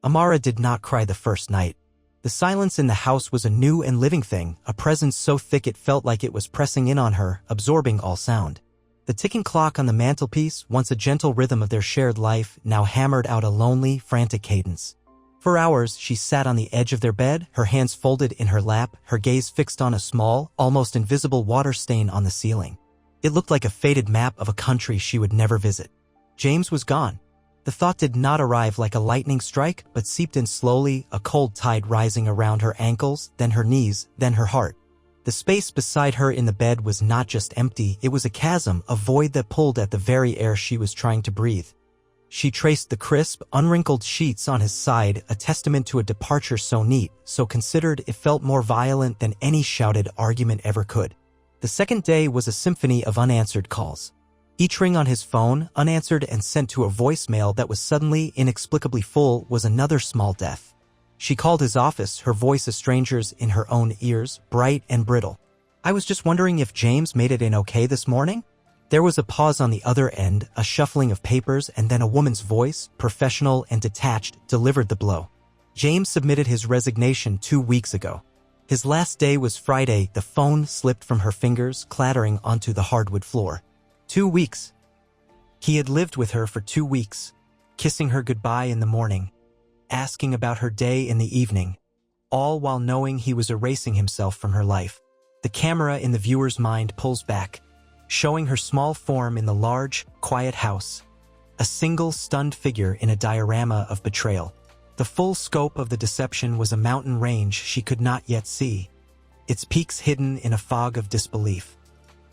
Amara did not cry the first night. The silence in the house was a new and living thing, a presence so thick it felt like it was pressing in on her, absorbing all sound. The ticking clock on the mantelpiece, once a gentle rhythm of their shared life, now hammered out a lonely, frantic cadence. For hours, she sat on the edge of their bed, her hands folded in her lap, her gaze fixed on a small, almost invisible water stain on the ceiling. It looked like a faded map of a country she would never visit. James was gone. The thought did not arrive like a lightning strike, but seeped in slowly, a cold tide rising around her ankles, then her knees, then her heart. The space beside her in the bed was not just empty, it was a chasm, a void that pulled at the very air she was trying to breathe. She traced the crisp, unwrinkled sheets on his side, a testament to a departure so neat, so considered it felt more violent than any shouted argument ever could. The second day was a symphony of unanswered calls. Each ring on his phone, unanswered and sent to a voicemail that was suddenly, inexplicably full, was another small death. She called his office, her voice a stranger's in her own ears, bright and brittle. "I was just wondering if James made it in okay this morning?" There was a pause on the other end, a shuffling of papers, and then a woman's voice, professional and detached, delivered the blow. James submitted his resignation 2 weeks ago. His last day was Friday. The phone slipped from her fingers, clattering onto the hardwood floor. 2 weeks. He had lived with her for 2 weeks, kissing her goodbye in the morning, asking about her day in the evening, all while knowing he was erasing himself from her life. The camera in the viewer's mind pulls back, showing her small form in the large, quiet house, a single stunned figure in a diorama of betrayal. The full scope of the deception was a mountain range she could not yet see, its peaks hidden in a fog of disbelief.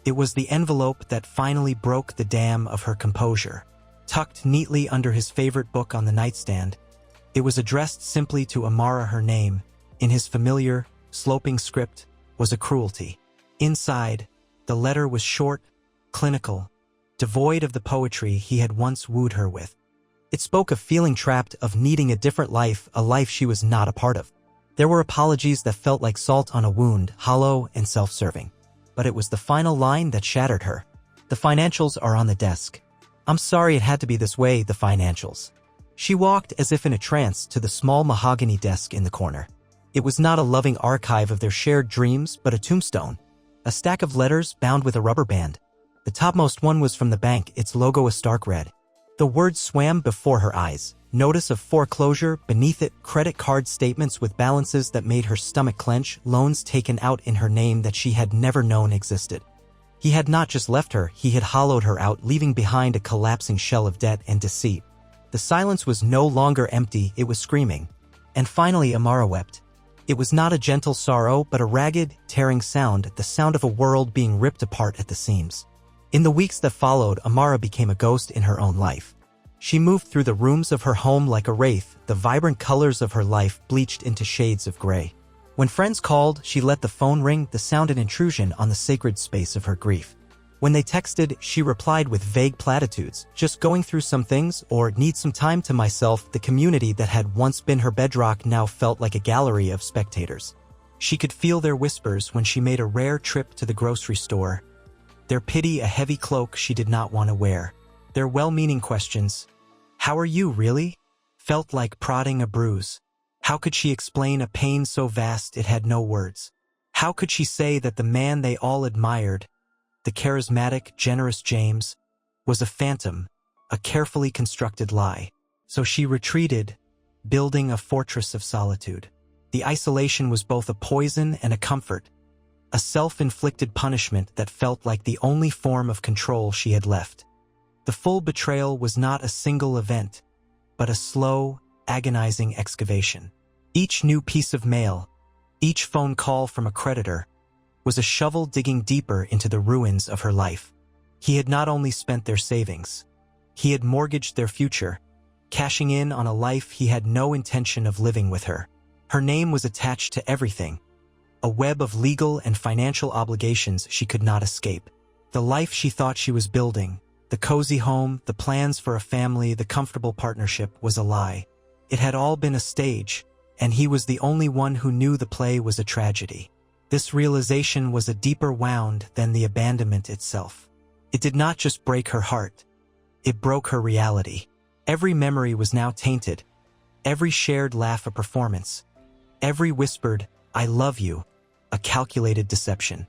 It was the envelope that finally broke the dam of her composure. Tucked neatly under his favorite book on the nightstand, it was addressed simply to Amara. Her name, in his familiar, sloping script, was a cruelty. Inside, the letter was short, clinical, devoid of the poetry he had once wooed her with. It spoke of feeling trapped, of needing a different life, a life she was not a part of. There were apologies that felt like salt on a wound, hollow and self-serving. But it was the final line that shattered her. "The financials are on the desk. I'm sorry it had to be this way, the financials." She walked as if in a trance to the small mahogany desk in the corner. It was not a loving archive of their shared dreams, but a tombstone. A stack of letters bound with a rubber band. The topmost one was from the bank, its logo a stark red. The words swam before her eyes. Notice of foreclosure, beneath it credit card statements with balances that made her stomach clench, loans taken out in her name that she had never known existed. He had not just left her, he had hollowed her out, leaving behind a collapsing shell of debt and deceit. The silence was no longer empty, it was screaming. And finally Amara wept. It was not a gentle sorrow, but a ragged, tearing sound, the sound of a world being ripped apart at the seams. In the weeks that followed, Amara became a ghost in her own life. She moved through the rooms of her home like a wraith, the vibrant colors of her life bleached into shades of gray. When friends called, she let the phone ring, the sound an intrusion on the sacred space of her grief. When they texted, she replied with vague platitudes, just going through some things, or need some time to myself. The community that had once been her bedrock now felt like a gallery of spectators. She could feel their whispers when she made a rare trip to the grocery store, their pity a heavy cloak she did not want to wear. Their well-meaning questions, "How are you, really?" felt like prodding a bruise. How could she explain a pain so vast it had no words? How could she say that the man they all admired, the charismatic, generous James, was a phantom, a carefully constructed lie? So she retreated, building a fortress of solitude. The isolation was both a poison and a comfort, a self-inflicted punishment that felt like the only form of control she had left. The full betrayal was not a single event, but a slow, agonizing excavation. Each new piece of mail, each phone call from a creditor, was a shovel digging deeper into the ruins of her life. He had not only spent their savings, he had mortgaged their future, cashing in on a life he had no intention of living with her. Her name was attached to everything, a web of legal and financial obligations she could not escape. The life she thought she was building, the cozy home, the plans for a family, the comfortable partnership, was a lie. It had all been a stage, and he was the only one who knew the play was a tragedy. This realization was a deeper wound than the abandonment itself. It did not just break her heart, it broke her reality. Every memory was now tainted, Every shared laugh a performance. Every whispered, "I love you," a calculated deception.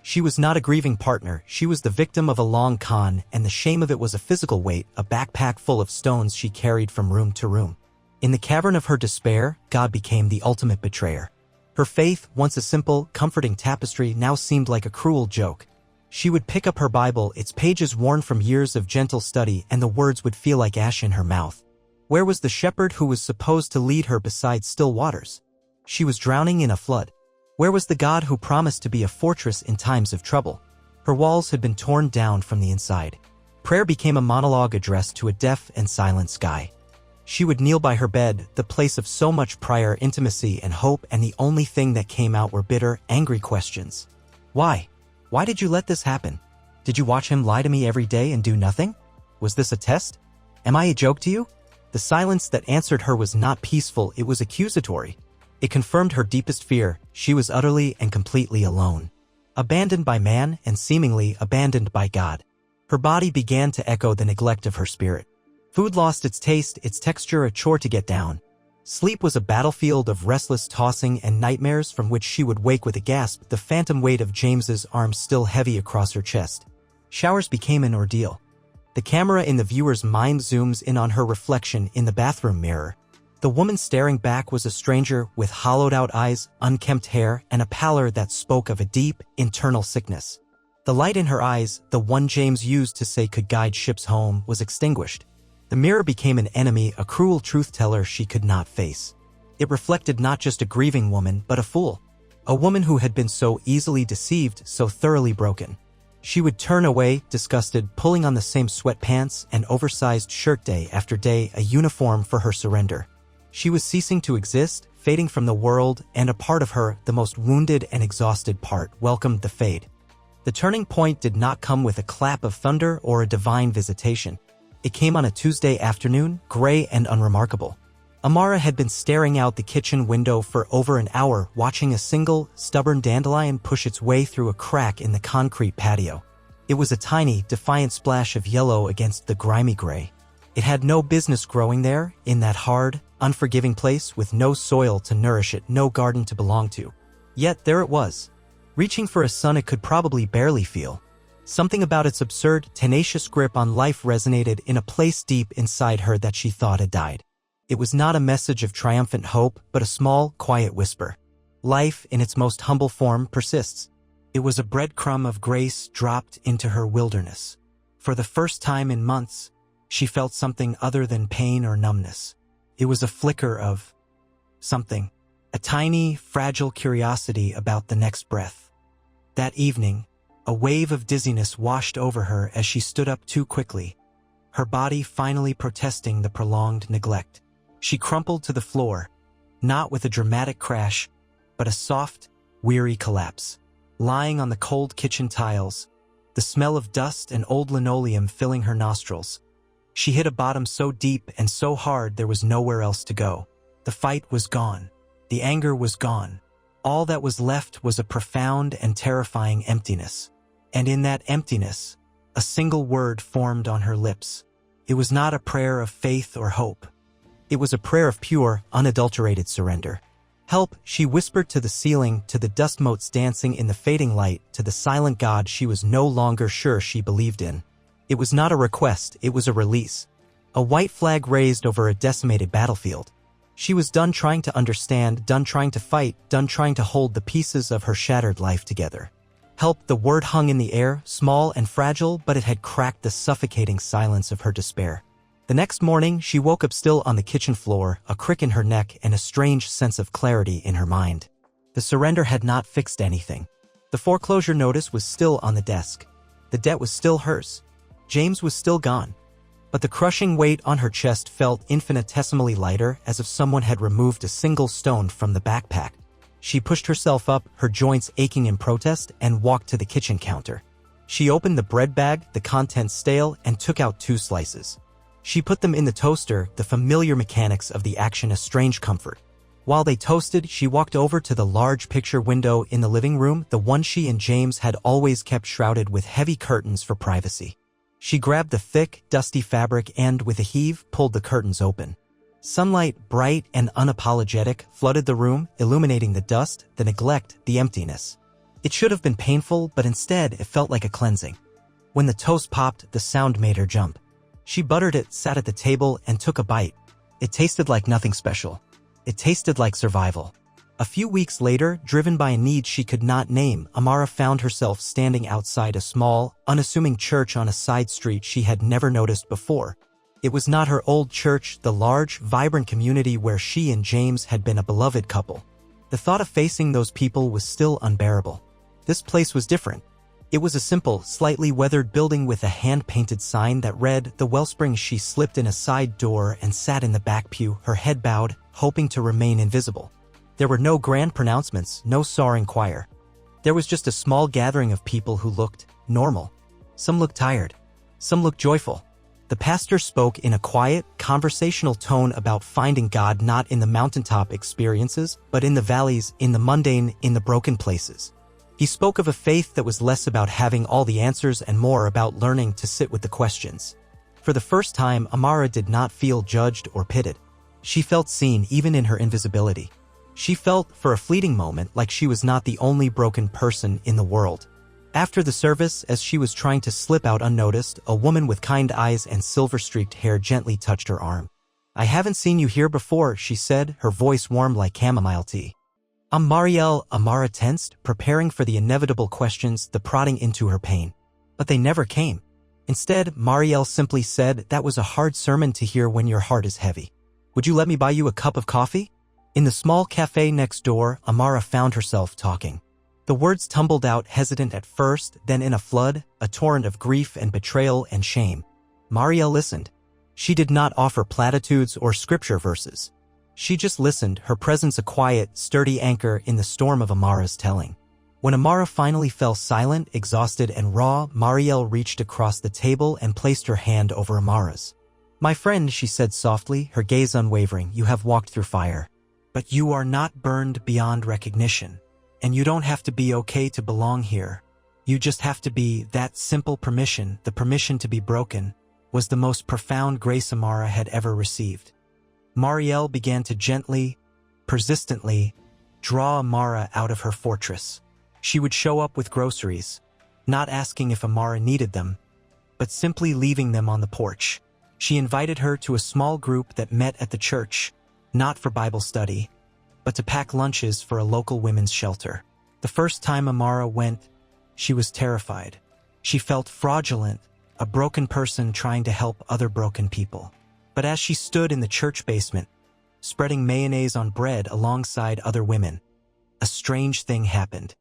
She was not a grieving partner, she was the victim of a long con, and the shame of it was a physical weight, a backpack full of stones she carried from room to room. In the cavern of her despair, God became the ultimate betrayer. Her faith, once a simple, comforting tapestry, now seemed like a cruel joke. She would pick up her Bible, its pages worn from years of gentle study, and the words would feel like ash in her mouth. Where was the shepherd who was supposed to lead her beside still waters? She was drowning in a flood. Where was the God who promised to be a fortress in times of trouble? Her walls had been torn down from the inside. Prayer became a monologue addressed to a deaf and silent sky. She would kneel by her bed, the place of so much prior intimacy and hope, and the only thing that came out were bitter, angry questions. Why? Why did you let this happen? Did you watch him lie to me every day and do nothing? Was this a test? Am I a joke to you? The silence that answered her was not peaceful, it was accusatory. It confirmed her deepest fear: she was utterly and completely alone. Abandoned by man and seemingly abandoned by God. Her body began to echo the neglect of her spirit. Food lost its taste, its texture a chore to get down. Sleep was a battlefield of restless tossing and nightmares from which she would wake with a gasp, the phantom weight of James's arms still heavy across her chest. Showers became an ordeal. The camera in the viewer's mind zooms in on her reflection in the bathroom mirror. The woman staring back was a stranger with hollowed-out eyes, unkempt hair, and a pallor that spoke of a deep, internal sickness. The light in her eyes, the one James used to say could guide ships home, was extinguished. The mirror became an enemy, a cruel truth-teller she could not face. It reflected not just a grieving woman, but a fool. A woman who had been so easily deceived, so thoroughly broken. She would turn away, disgusted, pulling on the same sweatpants and oversized shirt day after day, a uniform for her surrender. She was ceasing to exist, fading from the world, and a part of her, the most wounded and exhausted part, welcomed the fade. The turning point did not come with a clap of thunder or a divine visitation. It came on a Tuesday afternoon, gray and unremarkable. Amara had been staring out the kitchen window for over an hour, watching a single, stubborn dandelion push its way through a crack in the concrete patio. It was a tiny, defiant splash of yellow against the grimy gray. It had no business growing there, in that hard, unforgiving place with no soil to nourish it, no garden to belong to. Yet there it was, reaching for a sun it could probably barely feel. Something about its absurd, tenacious grip on life resonated in a place deep inside her that she thought had died. It was not a message of triumphant hope, but a small, quiet whisper. Life, in its most humble form, persists. It was a breadcrumb of grace dropped into her wilderness. For the first time in months, she felt something other than pain or numbness. It was a flicker of something, a tiny, fragile curiosity about the next breath. That evening, a wave of dizziness washed over her as she stood up too quickly, her body finally protesting the prolonged neglect. She crumpled to the floor, not with a dramatic crash, but a soft, weary collapse. Lying on the cold kitchen tiles, the smell of dust and old linoleum filling her nostrils. She hit a bottom so deep and so hard there was nowhere else to go. The fight was gone. The anger was gone. All that was left was a profound and terrifying emptiness. And in that emptiness, a single word formed on her lips. It was not a prayer of faith or hope. It was a prayer of pure, unadulterated surrender. "Help," she whispered to the ceiling, to the dust motes dancing in the fading light, to the silent God she was no longer sure she believed in. It was not a request, it was a release. A white flag raised over a decimated battlefield. She was done trying to understand, done trying to fight, done trying to hold the pieces of her shattered life together. Help, the word hung in the air, small and fragile, but it had cracked the suffocating silence of her despair. The next morning, she woke up still on the kitchen floor, a crick in her neck and a strange sense of clarity in her mind. The surrender had not fixed anything. The foreclosure notice was still on the desk. The debt was still hers. James was still gone. But the crushing weight on her chest felt infinitesimally lighter, as if someone had removed a single stone from the backpack. She pushed herself up, her joints aching in protest, and walked to the kitchen counter. She opened the bread bag, the contents stale, and took out 2 slices. She put them in the toaster, the familiar mechanics of the action a strange comfort. While they toasted, she walked over to the large picture window in the living room, the one she and James had always kept shrouded with heavy curtains for privacy. She grabbed the thick, dusty fabric and, with a heave, pulled the curtains open. Sunlight, bright and unapologetic, flooded the room, illuminating the dust, the neglect, the emptiness. It should have been painful, but instead it felt like a cleansing. When the toast popped, the sound made her jump. She buttered it, sat at the table, and took a bite. It tasted like nothing special. It tasted like survival. A few weeks later, driven by a need she could not name, Amara found herself standing outside a small, unassuming church on a side street she had never noticed before. It was not her old church, the large, vibrant community where she and James had been a beloved couple. The thought of facing those people was still unbearable. This place was different. It was a simple, slightly weathered building with a hand-painted sign that read, "The Wellspring." She slipped in a side door and sat in the back pew, her head bowed, hoping to remain invisible. There were no grand pronouncements, no soaring choir. There was just a small gathering of people who looked normal. Some looked tired. Some looked joyful. The pastor spoke in a quiet, conversational tone about finding God not in the mountaintop experiences, but in the valleys, in the mundane, in the broken places. He spoke of a faith that was less about having all the answers and more about learning to sit with the questions. For the first time, Amara did not feel judged or pitted. She felt seen even in her invisibility. She felt, for a fleeting moment, like she was not the only broken person in the world. After the service, as she was trying to slip out unnoticed, a woman with kind eyes and silver-streaked hair gently touched her arm. "I haven't seen you here before," she said, her voice warm like chamomile tea. Marielle, Amara tensed, preparing for the inevitable questions, the prodding into her pain. But they never came. Instead, Marielle simply said, "That was a hard sermon to hear when your heart is heavy. Would you let me buy you a cup of coffee?" In the small cafe next door, Amara found herself talking. The words tumbled out, hesitant at first, then in a flood, a torrent of grief and betrayal and shame. Marielle listened. She did not offer platitudes or scripture verses. She just listened, her presence a quiet, sturdy anchor in the storm of Amara's telling. When Amara finally fell silent, exhausted and raw, Marielle reached across the table and placed her hand over Amara's. "My friend," she said softly, her gaze unwavering, "you have walked through fire. But you are not burned beyond recognition. And you don't have to be okay to belong here. You just have to be." That simple permission, the permission to be broken, was the most profound grace Amara had ever received. Marielle began to gently, persistently, draw Amara out of her fortress. She would show up with groceries, not asking if Amara needed them, but simply leaving them on the porch. She invited her to a small group that met at the church, not for Bible study, but to pack lunches for a local women's shelter. The first time Amara went, she was terrified. She felt fraudulent, a broken person trying to help other broken people. But as she stood in the church basement, spreading mayonnaise on bread alongside other women, a strange thing happened.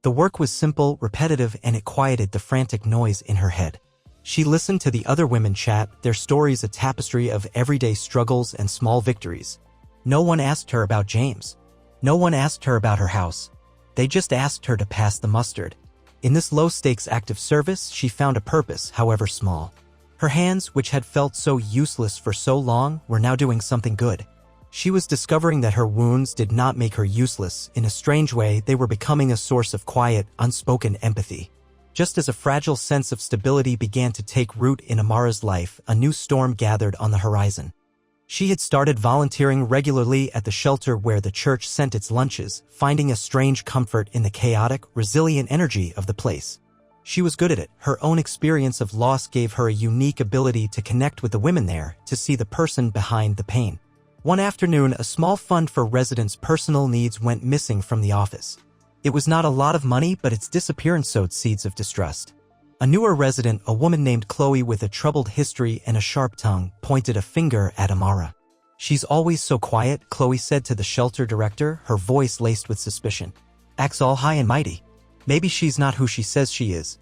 The work was simple, repetitive, and it quieted the frantic noise in her head. She listened to the other women chat, their stories a tapestry of everyday struggles and small victories. No one asked her about James. No one asked her about her house. They just asked her to pass the mustard. In this low-stakes act of service, she found a purpose, however small. Her hands, which had felt so useless for so long, were now doing something good. She was discovering that her wounds did not make her useless. In a strange way, they were becoming a source of quiet, unspoken empathy. Just as a fragile sense of stability began to take root in Amara's life, a new storm gathered on the horizon. She had started volunteering regularly at the shelter where the church sent its lunches, finding a strange comfort in the chaotic, resilient energy of the place. She was good at it. Her own experience of loss gave her a unique ability to connect with the women there, to see the person behind the pain. One afternoon, a small fund for residents' personal needs went missing from the office. It was not a lot of money, but its disappearance sowed seeds of distrust. A newer resident, a woman named Chloe with a troubled history and a sharp tongue, pointed a finger at Amara. "She's always so quiet," Chloe said to the shelter director, her voice laced with suspicion. "Acts all high and mighty. Maybe she's not who she says she is."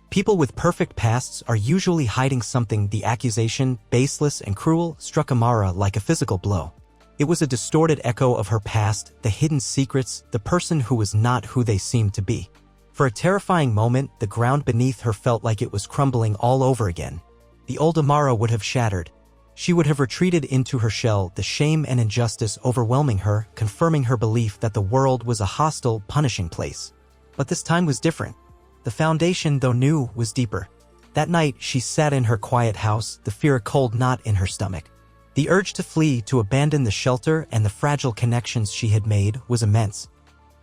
People with perfect pasts are usually hiding something. The accusation, baseless and cruel, struck Amara like a physical blow. It was a distorted echo of her past, the hidden secrets, the person who was not who they seemed to be. For a terrifying moment, the ground beneath her felt like it was crumbling all over again. The old Amara would have shattered. She would have retreated into her shell, the shame and injustice overwhelming her, confirming her belief that the world was a hostile, punishing place. But this time was different. The foundation, though new, was deeper. That night, she sat in her quiet house, the fear a cold knot in her stomach. The urge to flee, to abandon the shelter and the fragile connections she had made, was immense.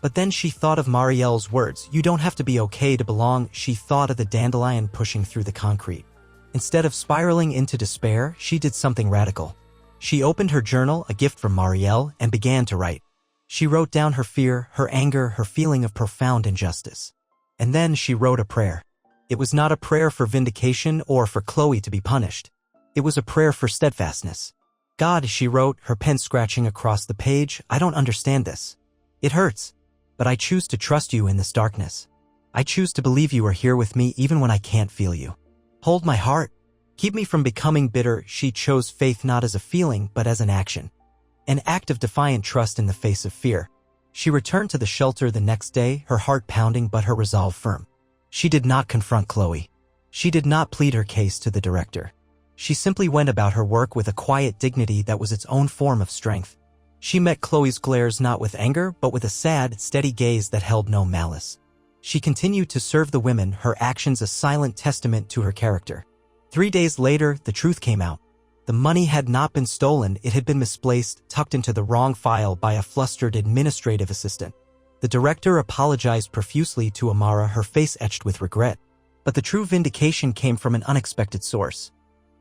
But then she thought of Marielle's words, "You don't have to be okay to belong." She thought of the dandelion pushing through the concrete. Instead of spiraling into despair, she did something radical. She opened her journal, a gift from Marielle, and began to write. She wrote down her fear, her anger, her feeling of profound injustice. And then she wrote a prayer. It was not a prayer for vindication or for Chloe to be punished. It was a prayer for steadfastness. "God," she wrote, her pen scratching across the page, "I don't understand this. It hurts. But I choose to trust you in this darkness. I choose to believe you are here with me even when I can't feel you. Hold my heart. Keep me from becoming bitter." She chose faith not as a feeling but as an action. An act of defiant trust in the face of fear. She returned to the shelter the next day, her heart pounding but her resolve firm. She did not confront Chloe. She did not plead her case to the director. She simply went about her work with a quiet dignity that was its own form of strength. She met Chloe's glares not with anger, but with a sad, steady gaze that held no malice. She continued to serve the women, her actions a silent testament to her character. 3 days later, the truth came out. The money had not been stolen, it had been misplaced, tucked into the wrong file by a flustered administrative assistant. The director apologized profusely to Amara, her face etched with regret. But the true vindication came from an unexpected source.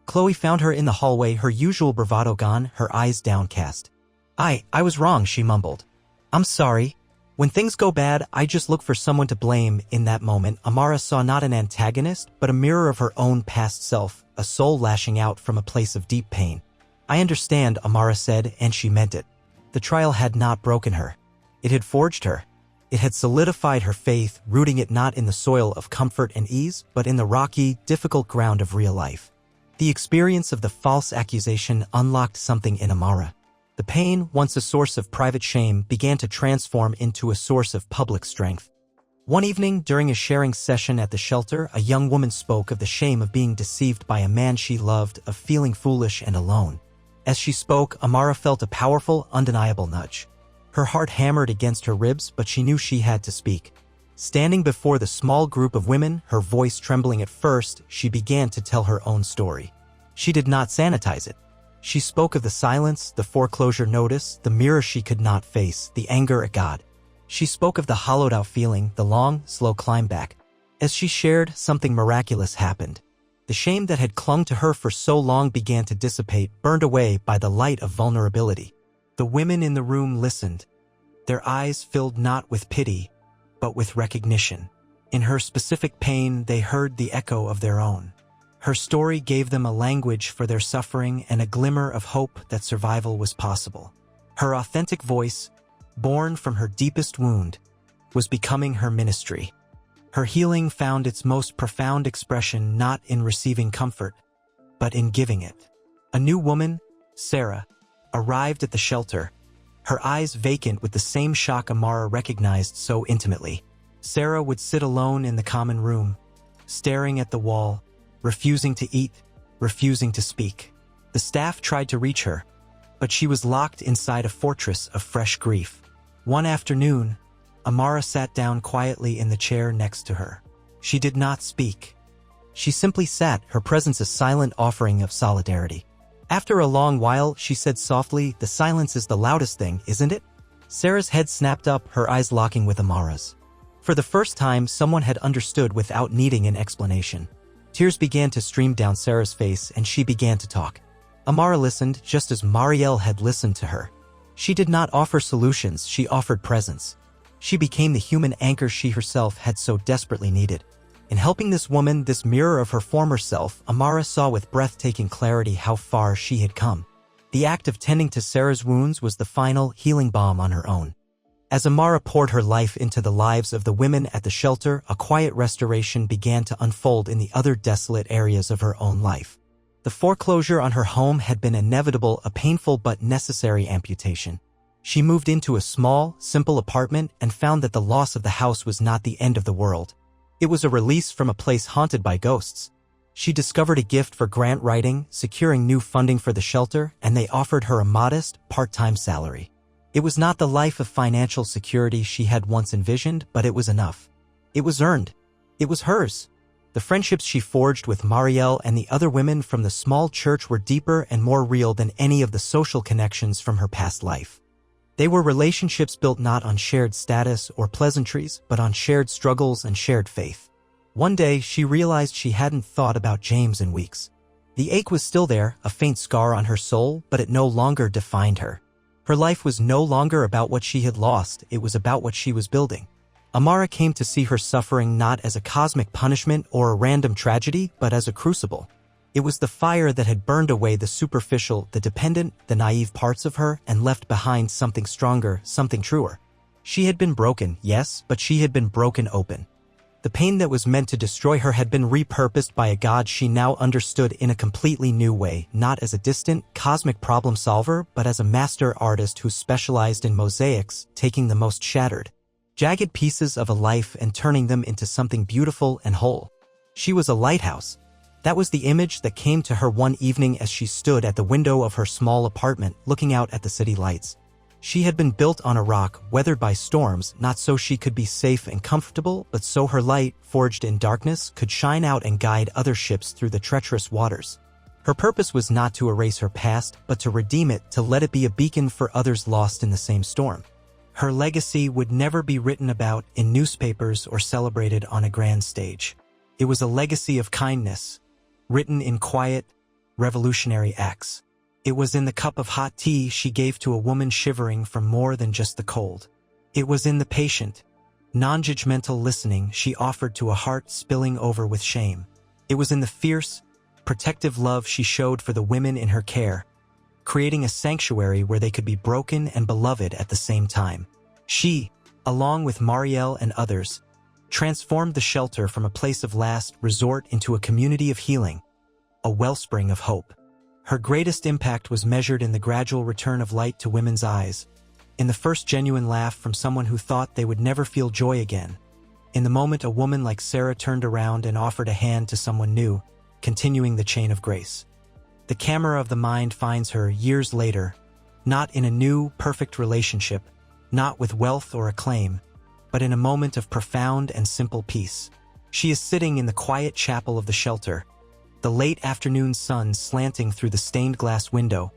Chloe found her in the hallway, her usual bravado gone, her eyes downcast. I was wrong," she mumbled. "I'm sorry. When things go bad, I just look for someone to blame." In that moment, Amara saw not an antagonist, but a mirror of her own past self, a soul lashing out from a place of deep pain. "I understand," Amara said, and she meant it. The trial had not broken her. It had forged her. It had solidified her faith, rooting it not in the soil of comfort and ease, but in the rocky, difficult ground of real life. The experience of the false accusation unlocked something in Amara. The pain, once a source of private shame, began to transform into a source of public strength. One evening, during a sharing session at the shelter, a young woman spoke of the shame of being deceived by a man she loved, of feeling foolish and alone. As she spoke, Amara felt a powerful, undeniable nudge. Her heart hammered against her ribs, but she knew she had to speak. Standing before the small group of women, her voice trembling at first, she began to tell her own story. She did not sanitize it. She spoke of the silence, the foreclosure notice, the mirror she could not face, the anger at God. She spoke of the hollowed-out feeling, the long, slow climb back. As she shared, something miraculous happened. The shame that had clung to her for so long began to dissipate, burned away by the light of vulnerability. The women in the room listened. Their eyes filled not with pity, but with recognition. In her specific pain, they heard the echo of their own. Her story gave them a language for their suffering and a glimmer of hope that survival was possible. Her authentic voice, born from her deepest wound, was becoming her ministry. Her healing found its most profound expression not in receiving comfort, but in giving it. A new woman, Sarah, arrived at the shelter, her eyes vacant with the same shock Amara recognized so intimately. Sarah would sit alone in the common room, staring at the wall, refusing to eat, refusing to speak. The staff tried to reach her, but she was locked inside a fortress of fresh grief. One afternoon, Amara sat down quietly in the chair next to her. She did not speak. She simply sat, her presence a silent offering of solidarity. After a long while, she said softly, "The silence is the loudest thing, isn't it?" Sarah's head snapped up, her eyes locking with Amara's. For the first time, someone had understood without needing an explanation. Tears began to stream down Sarah's face, and she began to talk. Amara listened, just as Marielle had listened to her. She did not offer solutions, she offered presence. She became the human anchor she herself had so desperately needed. In helping this woman, this mirror of her former self, Amara saw with breathtaking clarity how far she had come. The act of tending to Sarah's wounds was the final, healing balm on her own. As Amara poured her life into the lives of the women at the shelter, a quiet restoration began to unfold in the other desolate areas of her own life. The foreclosure on her home had been inevitable, a painful but necessary amputation. She moved into a small, simple apartment and found that the loss of the house was not the end of the world. It was a release from a place haunted by ghosts. She discovered a gift for grant writing, securing new funding for the shelter, and they offered her a modest, part-time salary. It was not the life of financial security she had once envisioned, but it was enough. It was earned. It was hers. The friendships she forged with Marielle and the other women from the small church were deeper and more real than any of the social connections from her past life. They were relationships built not on shared status or pleasantries, but on shared struggles and shared faith. One day, she realized she hadn't thought about James in weeks. The ache was still there, a faint scar on her soul, but it no longer defined her. Her life was no longer about what she had lost, it was about what she was building. Amara came to see her suffering not as a cosmic punishment or a random tragedy, but as a crucible. It was the fire that had burned away the superficial, the dependent, the naive parts of her and left behind something stronger, something truer. She had been broken, yes, but she had been broken open. The pain that was meant to destroy her had been repurposed by a God she now understood in a completely new way, not as a distant, cosmic problem solver, but as a master artist who specialized in mosaics, taking the most shattered, jagged pieces of a life and turning them into something beautiful and whole. She was a lighthouse. That was the image that came to her one evening as she stood at the window of her small apartment, looking out at the city lights. She had been built on a rock, weathered by storms, not so she could be safe and comfortable, but so her light, forged in darkness, could shine out and guide other ships through the treacherous waters. Her purpose was not to erase her past, but to redeem it, to let it be a beacon for others lost in the same storm. Her legacy would never be written about in newspapers or celebrated on a grand stage. It was a legacy of kindness, written in quiet, revolutionary acts. It was in the cup of hot tea she gave to a woman shivering from more than just the cold. It was in the patient, non-judgmental listening she offered to a heart spilling over with shame. It was in the fierce, protective love she showed for the women in her care, creating a sanctuary where they could be broken and beloved at the same time. She, along with Marielle and others, transformed the shelter from a place of last resort into a community of healing, a wellspring of hope. Her greatest impact was measured in the gradual return of light to women's eyes, in the first genuine laugh from someone who thought they would never feel joy again, in the moment a woman like Sarah turned around and offered a hand to someone new, continuing the chain of grace. The camera of the mind finds her years later, not in a new, perfect relationship, not with wealth or acclaim, but in a moment of profound and simple peace. She is sitting in the quiet chapel of the shelter, the late afternoon sun slanting through the stained glass window,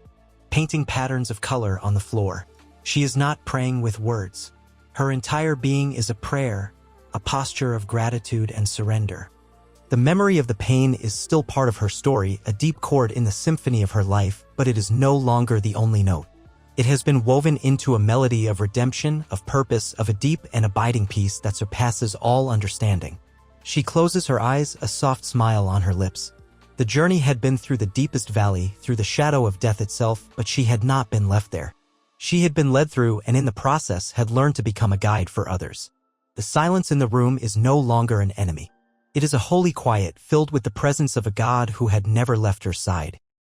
painting patterns of color on the floor. She is not praying with words. Her entire being is a prayer, a posture of gratitude and surrender. The memory of the pain is still part of her story, a deep chord in the symphony of her life, but it is no longer the only note. It has been woven into a melody of redemption, of purpose, of a deep and abiding peace that surpasses all understanding. She closes her eyes, a soft smile on her lips. The journey had been through the deepest valley, through the shadow of death itself, but she had not been left there. She had been led through and in the process had learned to become a guide for others. The silence in the room is no longer an enemy. It is a holy quiet filled with the presence of a God who had never left her side.